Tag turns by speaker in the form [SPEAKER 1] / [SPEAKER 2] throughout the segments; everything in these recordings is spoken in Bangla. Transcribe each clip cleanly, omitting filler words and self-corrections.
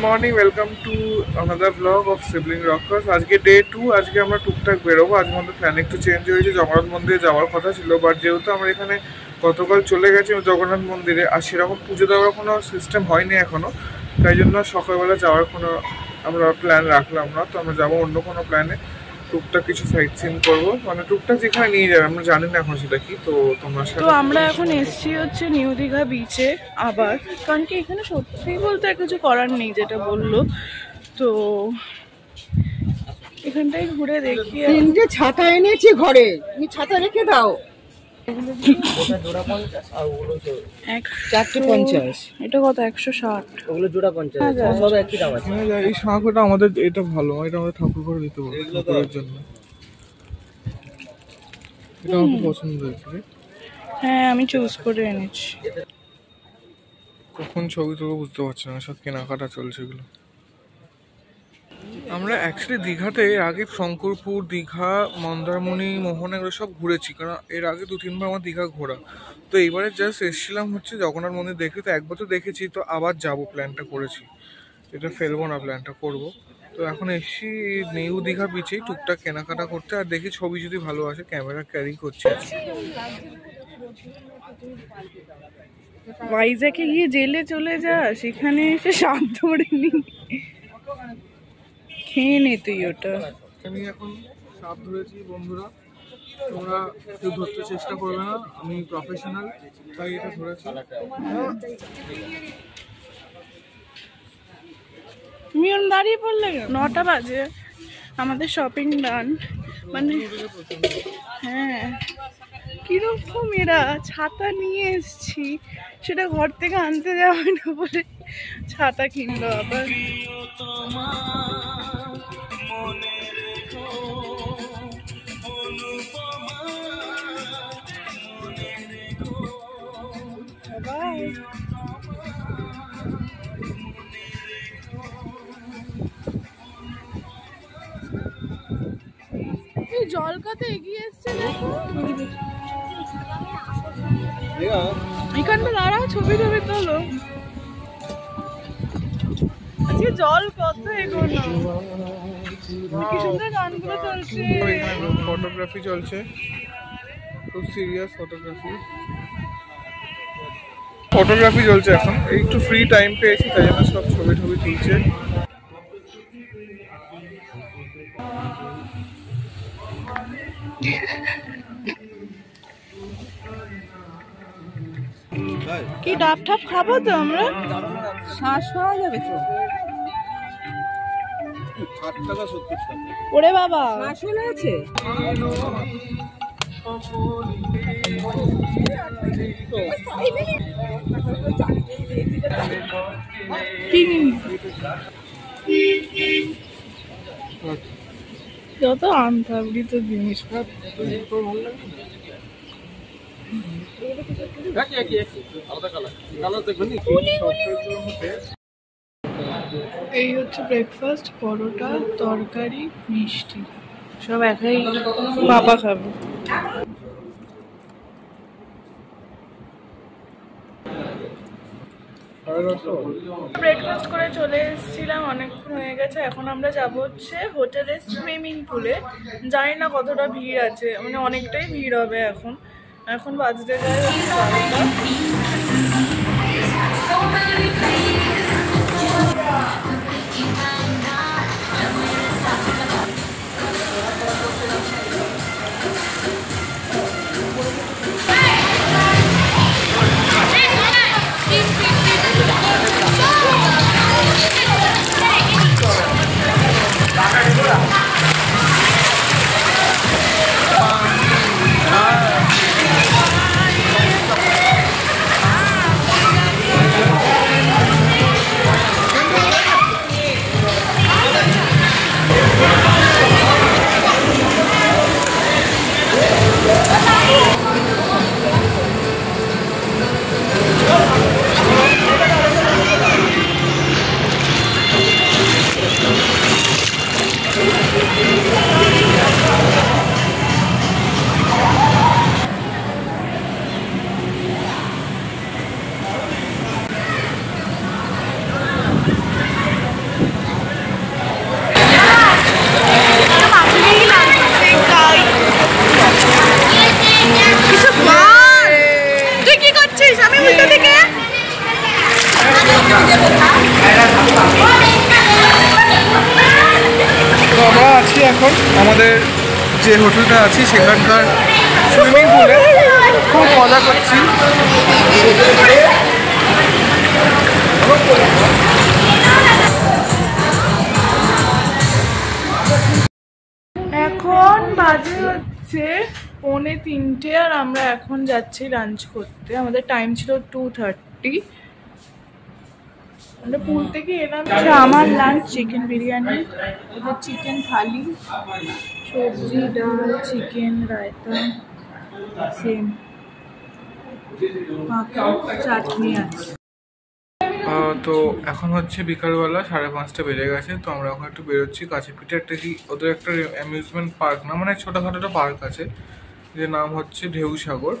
[SPEAKER 1] Morning, welcome to another blog of sibling Rockerz. আজকে ডে 2। আজকে আমরা টুকটাক বেরোবো। আজকে আমাদের প্ল্যান একটু চেঞ্জ হয়েছে। জগন্নাথ মন্দিরে যাওয়ার কথা ছিল, বাট যেহেতু আমরা এখানে গতকাল চলে গেছি জগন্নাথ মন্দিরে, আর সেরকম পুজো দেওয়ার কোনো সিস্টেম হয়নি এখনও, তাই জন্য সকালবেলা যাওয়ার কোনো আমরা প্ল্যান রাখলাম না। তো আমরা যাবো অন্য কোনো প্ল্যানে, টুকটাক কিছু সাইট সিন করবো, মানে টুকটাক যেখানে নিয়ে যাবে আমরা জানি না এখন সেটা কি। তো তোমরা
[SPEAKER 2] তো আমরা এখন এসছি হচ্ছে নিউ দীঘা বিচে আবার, কারণ কি এখানে সত্যি বলতে কিছু করার নেই যেটা বললো। তো এখানটাই ঘুরে দেখি।
[SPEAKER 3] তিনটে ছাতা এনেছি ঘরে, তুমি ছাতা রেখে দাও। 450,
[SPEAKER 2] এটা কত? 160।
[SPEAKER 4] ওগুলো জোড়া 50, সব একই দাম আছে।
[SPEAKER 1] এই শাঁখটা আমাদের এটা ভালো, এটা আমাদের ঠাকুর করে দিতে পারবো ঠাকুরের জন্য। এটা আমার খুব পছন্দ হয়েছে।
[SPEAKER 2] হ্যাঁ, আমি চুজ করে এনেছি।
[SPEAKER 1] কখন ছবি তুলবো বুঝতে পারছি না, সব কেনাকাটা চলছে এগুলো। আমরা অ্যাকচুয়ালি দীঘাতে এর আগে শঙ্করপুর, দীঘা, মন্দারমণি, মোহনা এগুলো সব ঘুরেছি, কারণ এর আগে 2-3 বার আমার দীঘা ঘোরা। তো এইবারে জাস্ট এসেছিলাম হচ্ছে জগন্নাথ মন্দির দেখে। তো একবার তো দেখেছি, তো আবার যাবো প্ল্যানটা করেছি, এটা ফেলবো না, প্ল্যানটা করবো। তো এখন এসছি নিউ দীঘা বিচেই টুকটাক কেনাকাটা করতে, আর দেখি ছবি যদি ভালো আসে ক্যামেরা ক্যারি করছি।
[SPEAKER 2] ভাইজ্যাকে গিয়ে জেলে চলে যা, সেখানে এসে সাপ ধরে নি, খেয়ে নে তুই ওটা।
[SPEAKER 1] আমি এখন সাপ ধরেছি বন্ধুরা, তোমরা কেউ ধরতে চেষ্টা করবে না, আমি প্রফেশনাল তাই এটা ধরেছি।
[SPEAKER 2] তুমি ওর দাঁড়িয়ে পড়লে 9টা বাজে, আমাদের শপিং ডান। মানে হ্যাঁ, কিরকম এরা ছাতা নিয়ে এসছি, সেটা ঘর থেকে আনতে যাবে না বলে ছাতা কিনলো আবার। জল কত এগিয়ে এসছে দেখো, এখানটা দাঁড়াও, ছবি টবি তোলো। আজকে জল কত এগোনো, কি সুন্দর গানগুলো চলছে।
[SPEAKER 1] ফটোগ্রাফি চলছে, খুব সিরিয়াস ফটোগ্রাফি চলছে এখন। একটু ফ্রি টাইম পেয়েছি তাই জন্য সব ছবি টবি তুলছে।
[SPEAKER 2] কি ডাব ঠাপ খাবো তো আমরা?
[SPEAKER 3] শ্বাস পাওয়া যাবে তো?
[SPEAKER 2] ওরে বাবা,
[SPEAKER 3] শ্বাস হলে আছে।
[SPEAKER 2] যত আনতাবড়ি তো জিনিস। এই হচ্ছে ব্রেকফাস্ট, পরোটা, তরকারি, মিষ্টি, সব একাই বাবা খাবে। ব্রেকফাস্ট করে চলে এসেছিলাম, অনেকক্ষণ হয়ে গেছে। এখন আমরা যাব হচ্ছে হোটেলের সুইমিং পুলে। জানি না কতটা ভিড় আছে, মানে অনেকটাই ভিড় হবে এখন। এখন বাজতে যায় 12টা।
[SPEAKER 1] যে হোটেলটা আছি সেখানকার সুইমিং পুলে খুব মজা করছি।
[SPEAKER 2] এখন বাজে হচ্ছে 2:45 আর আমরা এখন যাচ্ছি লাঞ্চ করতে। আমাদের টাইম ছিল 2:30। আমরা পুল থেকে এলাম। আমার লাঞ্চ চিকেন বিরিয়ানি, ওদের চিকেন থালি, সবজি, ডাল, চিকেন, রায়তা, সেম চাটনি আছে।
[SPEAKER 1] তো এখন হচ্ছে বিকালবেলা 5:30 বেজে গেছে। তো আমরা এখন একটু বেরোচ্ছি কাছে পিঠে একটা ওদের একটা অ্যামিউজমেন্ট পার্ক না, মানে ছোটোখাটো একটা পার্ক আছে যে নাম হচ্ছে ঢেউ সাগর।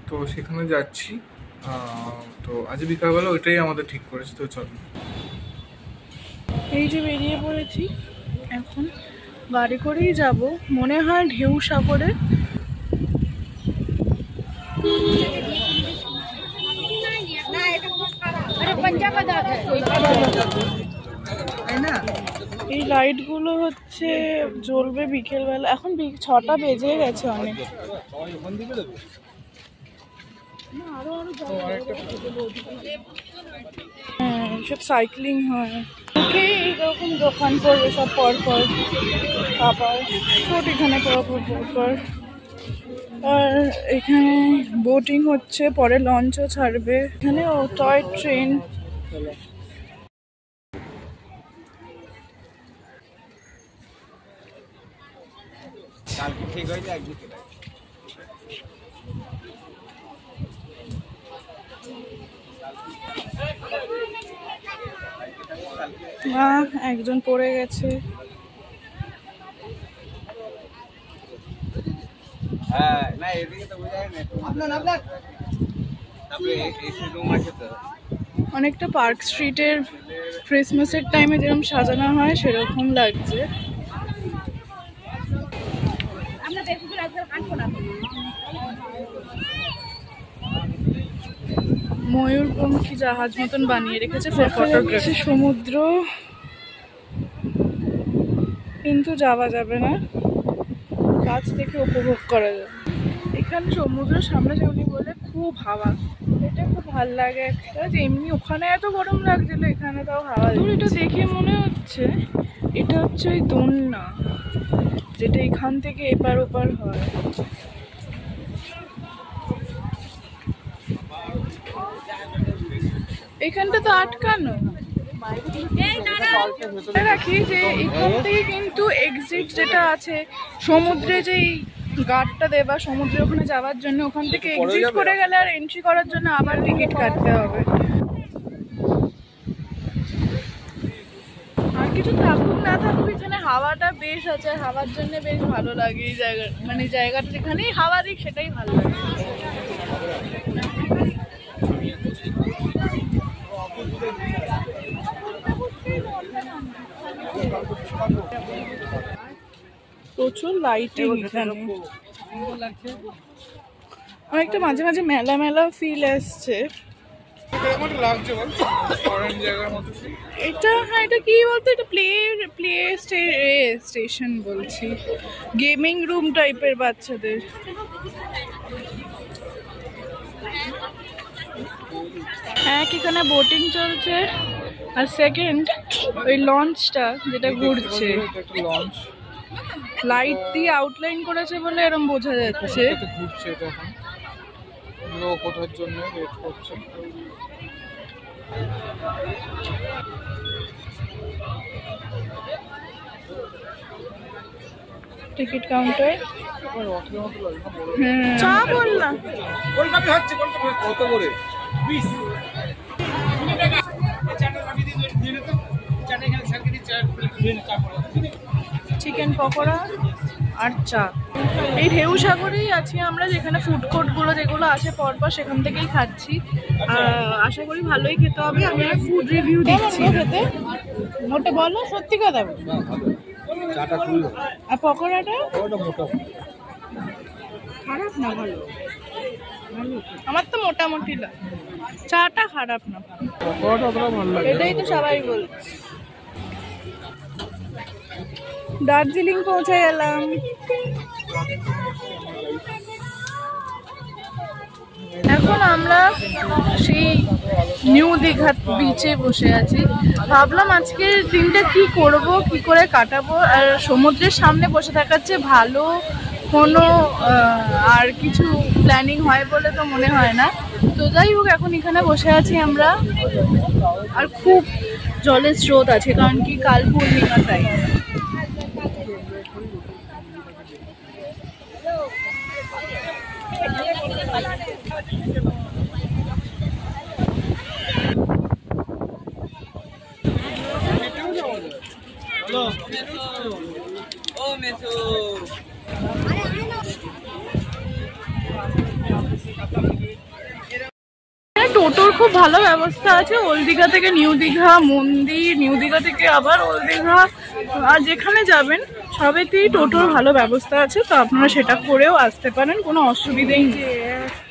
[SPEAKER 1] তো সেখানে যাচ্ছি। তো আজ বিকালবেলা ওইটাই আমাদের ঠিক করেছি। তো চলো,
[SPEAKER 2] এই যে বেরিয়ে পড়েছি, এখন গাড়ি করেই যাব মনে হয় ঢেউ সাগরে। এই লাইট গুলো হচ্ছে জ্বলবে বিকেলবেলা। এখন 6টা বেজে গেছে অনেক। হ্যাঁ, সব সাইক্লিং হয়। এইরকম দোকান পড়বে সব পর পর, আবার এখানে পর। আর এখানে বোটিং হচ্ছে, পরে লঞ্চও ছাড়বে। এখানে টয় ট্রেন। একজন পড়ে গেছে। অনেকটা পার্ক স্ট্রিটের ক্রিসমাসের টাইমে যেরকম সাজানো হয় সেরকম লাগছে। ময়ূরপঙ্খী জাহাজ মতন বানিয়ে রেখেছে ফটোগ্রাফি। সমুদ্র কিন্তু যাওয়া যাবে না, কাছ থেকে উপভোগ করা যাবে। এখানে সমুদ্রের সামনাসামনি বলে খুব হাওয়া, এটা খুব ভালো লাগে একটা। যে এমনি ওখানে এত গরম লাগছিল, এখানে তাও হাওয়া। এটা দেখে মনে হচ্ছে এটা হচ্ছে ওই দোলনা যেটা এখান থেকে এপার ওপার হয়। এখানটা তো আটকানো। রাখি যে এখান থেকে কিন্তু এক্সিট যেটা আছে সমুদ্রে, যেই গার্ডটা দেবা সমুদ্রে ওখানে যাওয়ার জন্য, ওখান থেকে এক্সিট করে গেলে আর এন্ট্রি করার জন্য আবার টিকিট কাটতে হবে। আর কিছু থাকুক না থাকুক, এখানে হাওয়াটা বেশ আছে, হাওয়ার জন্য বেশ ভালো লাগে এই জায়গা, মানে জায়গাটা যেখানেই হাওয়া দিক সেটাই ভালো লাগে। প্রচুর লাইটিং এখানে, অনেকটা মাঝে মাঝে মেলা মেলা ফিল আসছে। এটা হ্যাঁ, এটা কি বলতো, এটা প্লে স্টেশন বলছি, গেমিং রুম টাইপের বাচ্চাদের। এক এখানে বোটিং চলছে, আর সেকেন্ড ওই লঞ্চটা যেটা ঘুরছে, লাইট দিয়ে আউটলাইন করেছে বলে এরকম বোঝা যাচ্ছে।
[SPEAKER 1] ঘুরছে এটা এখন, লোক ওঠার জন্য ওয়েট করছে।
[SPEAKER 2] Ticket counter. চা বললাম
[SPEAKER 1] কত করে?
[SPEAKER 2] চিকেন পকোড়া আর চা। এই ঢেউ সাগরেই আছি আমরা, যেখানে ফুড কোর্টগুলো যেগুলো আছে পরপর সেখান থেকেই খাচ্ছি। আশা করি ভালোই খেতে হবে। আমি আর ফুড রিভিউ দিচ্ছি খেতে। মোটা বলো, সত্যি কথা বলো। আর পকোড়াটা খারাপ না, ভালো। আমার তো মোটামুটি লাগে, চাটা খারাপ না, এটাই তো সবাই বলছে। দার্জিলিং পৌঁছে গেলাম। এখন আমরা সেই নিউ দীঘা বিচে বসে আছি। ভাবলাম আজকের দিনটা কি করব, কি করে কাটাবো। আর সমুদ্রের সামনে বসে থাকার চেয়ে ভালো কোনো আর কিছু প্ল্যানিং হয় বলে তো মনে হয় না। তো যাই হোক, এখন এখানে বসে আছি আমরা। আর খুব জলের স্রোত আছে, কারণ কি কাল পূর্ণিমা, তাই। টোটোর খুব ভালো ব্যবস্থা আছে। ওল্ড দীঘা থেকে নিউ দীঘা মন্দির, নিউ দীঘা থেকে আবার ওল্ড দীঘা, আর যেখানে যাবেন সবেতেই টোটোর ভালো ব্যবস্থা আছে। তো আপনারা সেটা করেও আসতে পারেন, কোনো অসুবিধেই নেই।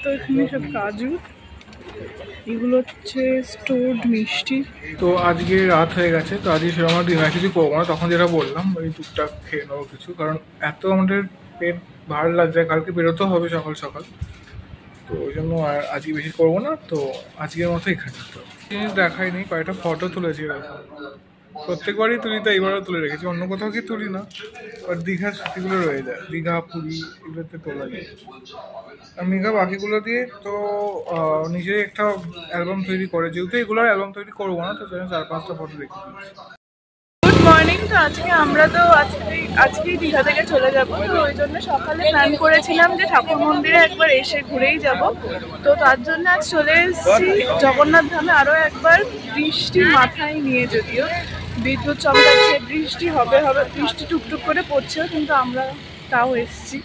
[SPEAKER 2] তো এখানে সব কাজু, এগুলো হচ্ছে স্টোরড মিষ্টি।
[SPEAKER 1] তো আজকে রাত হয়ে গেছে, তো আজকে সেরকম আমরা ডিনার কিছু করবো না। তখন যেটা বললাম ওই টুকটাক খেয়ে নেবো কিছু, কারণ এত আমাদের পেট ভালো লাগছে। কালকে বেরোতে হবে সকাল সকাল, তো ওই জন্য আর আজকে বেশি করবো না। তো আজকের মতো এখানে তো জিনিস দেখাই নেই, কয়েকটা ফটো তুলেছি এরকম। প্রত্যেকবারই তুলি, তো এইবারও তুলে রেখেছি। অন্য কোথাও কি তুলি না, আর দীঘার স্মৃতিগুলো রয়ে যায়, দীঘা পুরী এগুলোতে তোলা যায়। আর মেঘা বাকিগুলো দিয়ে তো নিজে একটা অ্যালবাম তৈরি করে, যেহেতু এগুলো অ্যালবাম তৈরি করবো না, তো 4-5টা ফটো রেখে দিয়েছি।
[SPEAKER 2] Good morning. তো আমরা তো আজকেই দীঘা থেকে চলে যাব। তো ওই জন্য সকালে প্ল্যান করেছিলাম যে ঠাকুর মন্দিরে একবার এসে ঘুরেই যাব। তো তার জন্য আজ চলে এসেছি জগন্নাথ ধামে আরও একবার। বৃষ্টি মাথায় নিয়ে, যদিও বিদ্যুৎ চমকাচ্ছে, বৃষ্টি হবে, বৃষ্টি টুকটুক করে পড়ছেও, কিন্তু আমরা তাও এসেছি।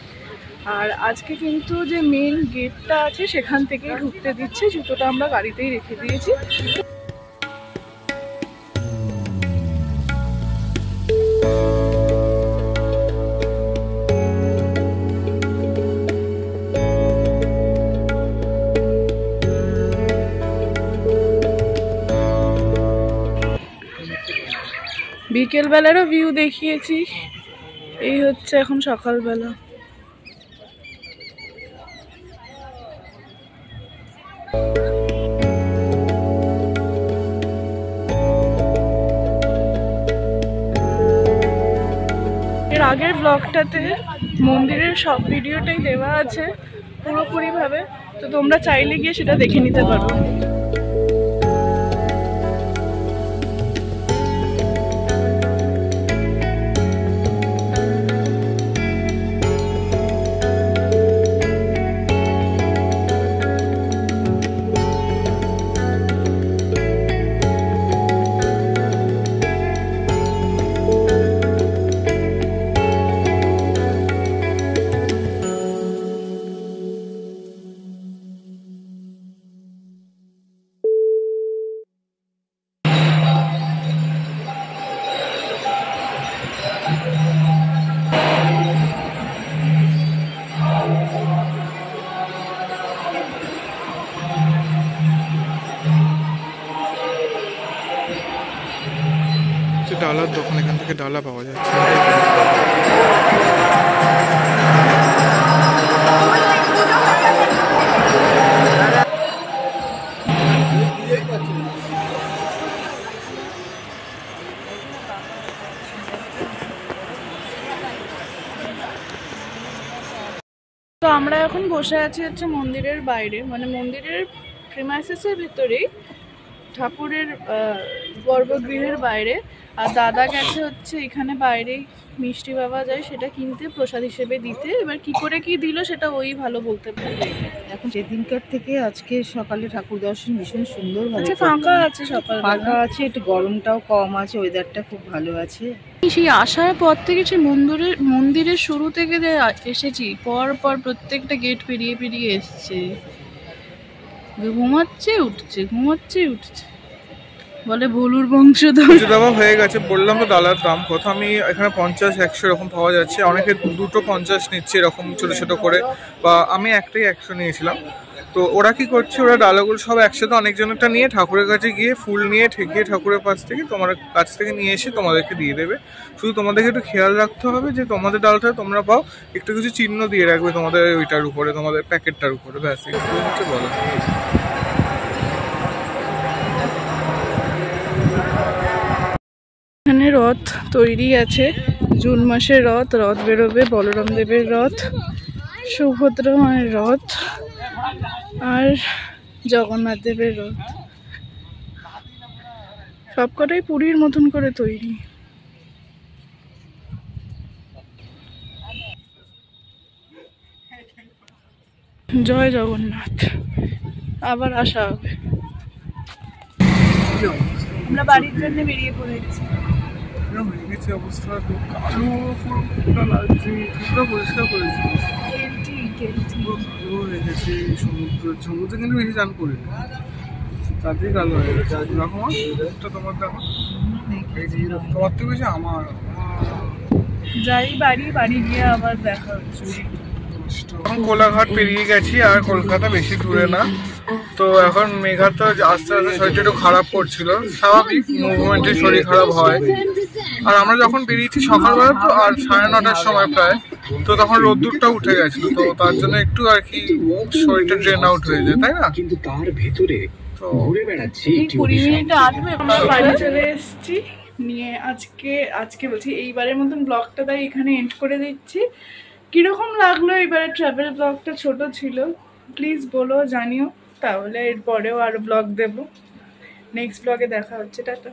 [SPEAKER 2] আর আজকে কিন্তু যে মেন গেটটা আছে সেখান থেকেই ঢুকতে দিচ্ছে। জুতোটা আমরা গাড়িতেই রেখে দিয়েছি। বিকেলবেলারও ভিউ দেখিয়েছি, এই হচ্ছে এখন সকালবেলা। এর আগের ব্লগটাতে মন্দিরের সব ভিডিওটাই দেওয়া আছে পুরোপুরিভাবে, তো তোমরা চাইলে গিয়ে সেটা দেখে নিতে পারো।
[SPEAKER 1] ডালার দোকান, এখান থেকে ডালা পাওয়া যাচ্ছে।
[SPEAKER 2] তো আমরা এখন বসে আছি হচ্ছে মন্দিরের বাইরে, মানে মন্দিরের প্রিমাইসেসের ভিতরেই, ঠাকুরের গর্ভগৃহের বাইরে। আর দাদা গেছে হচ্ছে এখানে বাইরেই মিষ্টি পাওয়া যায় সেটা কিনতে, প্রসাদ হিসেবে দিতে। এবার কি করে কি দিল সেটা ওই ভালো বলতে পারবে।
[SPEAKER 3] এখন সেদিনকার থেকে আজকে সকালে ঠাকুর দর্শন ভীষণ সুন্দর
[SPEAKER 2] আচ্ছা, ফাঁকা আছে, সকাল
[SPEAKER 3] ফাঁকা আছে, একটু গরমটাও কম আছে, ওয়েদারটা খুব ভালো আছে।
[SPEAKER 2] সেই আসার পর থেকে সেই মন্দিরের শুরু থেকে যে এসেছি, পর প্রত্যেকটা গেট পেরিয়ে পেরিয়ে এসছে। ঘুমাচ্ছে উঠছে, ঘুমাচ্ছে উঠছে, বলে ভুলুর বংশধর।
[SPEAKER 1] দেওয়া হয়ে গেছে। বললাম তো ডালার দাম কত, আমি এখানে 50-100 এরকম পাওয়া যাচ্ছে। অনেকে 2টো 50 নিচ্ছে এরকম ছোট ছোট করে, বা আমি একটাই 100 নিয়েছিলাম। তো ওরা কি করছে, ওরা ডালাগুলো সব একসাথে অনেকজনেরটা নিয়ে ঠাকুরের কাছে গিয়ে ফুল নিয়ে ঠেকিয়ে ঠাকুরের পাশ থেকে তোমার কাছ থেকে নিয়ে এসে তোমাদেরকে দিয়ে দেবে। শুধু তোমাদেরকে একটু খেয়াল রাখতে হবে যে তোমাদের ডালটা তোমরা পাও, একটু কিছু চিহ্ন দিয়ে রাখবে তোমাদের ওইটার উপরে, তোমাদের প্যাকেটটার উপরে, ব্যাস একটু হচ্ছে বলো।
[SPEAKER 2] এখানে রথ তৈরি আছে, জুন মাসের রথ বেরোবে, বলরাম দেবের রথ, সুভদ্রা মায়ের রথ আর জগন্নাথ দেবের রথ, সবকটাই পুরীর মতন করে তৈরি। জয় জগন্নাথ, আবার আসা হবে। আমরা বাড়ির জন্য বেরিয়ে পড়েছি।
[SPEAKER 1] অবস্থা খুব কালো পুরো লাগছে, পুরো পরিষ্কার করেছি, ভালো হয়ে গেছে। সমুদ্রে কিন্তু বেশি চান করি তাতেই কালো হয়ে গেছে। দেখো তোমার, দেখো তোমার তো বেশি আমার।
[SPEAKER 2] যাই বাড়ি গিয়ে আবার দেখা হচ্ছে।
[SPEAKER 1] এখন কোলাঘাট পেরিয়ে গেছি, আর কলকাতা বেশি দূরে না। তো এখন মেঘা তো আস্তে আস্তে শরীরটা একটু খারাপ করছিল, স্বাভাবিক, মুভমেন্টে শরীর খারাপ হয়। আর আমরা যখন বেরিয়েছি সকালবেলা তো, আর 9:30টার সময় প্রায়, তো তখন রোদ্দুরটা উঠে গেছিল, তো তার জন্য একটু আর কি শরীরটা ড্রেন আউট হয়ে যায়, তাই না?
[SPEAKER 5] কিন্তু তার ভেতরে ঘুরে বেড়াচ্ছে
[SPEAKER 2] 20 মিনিট আসবে। আমরা বাড়ি চলে এসেছি নিয়ে, আজকে বলছি এইবারের মতন ব্লগটা তাই এখানে এন্ড করে দিচ্ছি। কিরকম লাগলো এবারে ট্রাভেল ব্লগটা? ছোট ছিল, প্লিজ বলো, জানিও, তাহলে এরপরেও আরো ব্লগ দেবো। নেক্সট ব্লগে দেখা হচ্ছে, টাটা।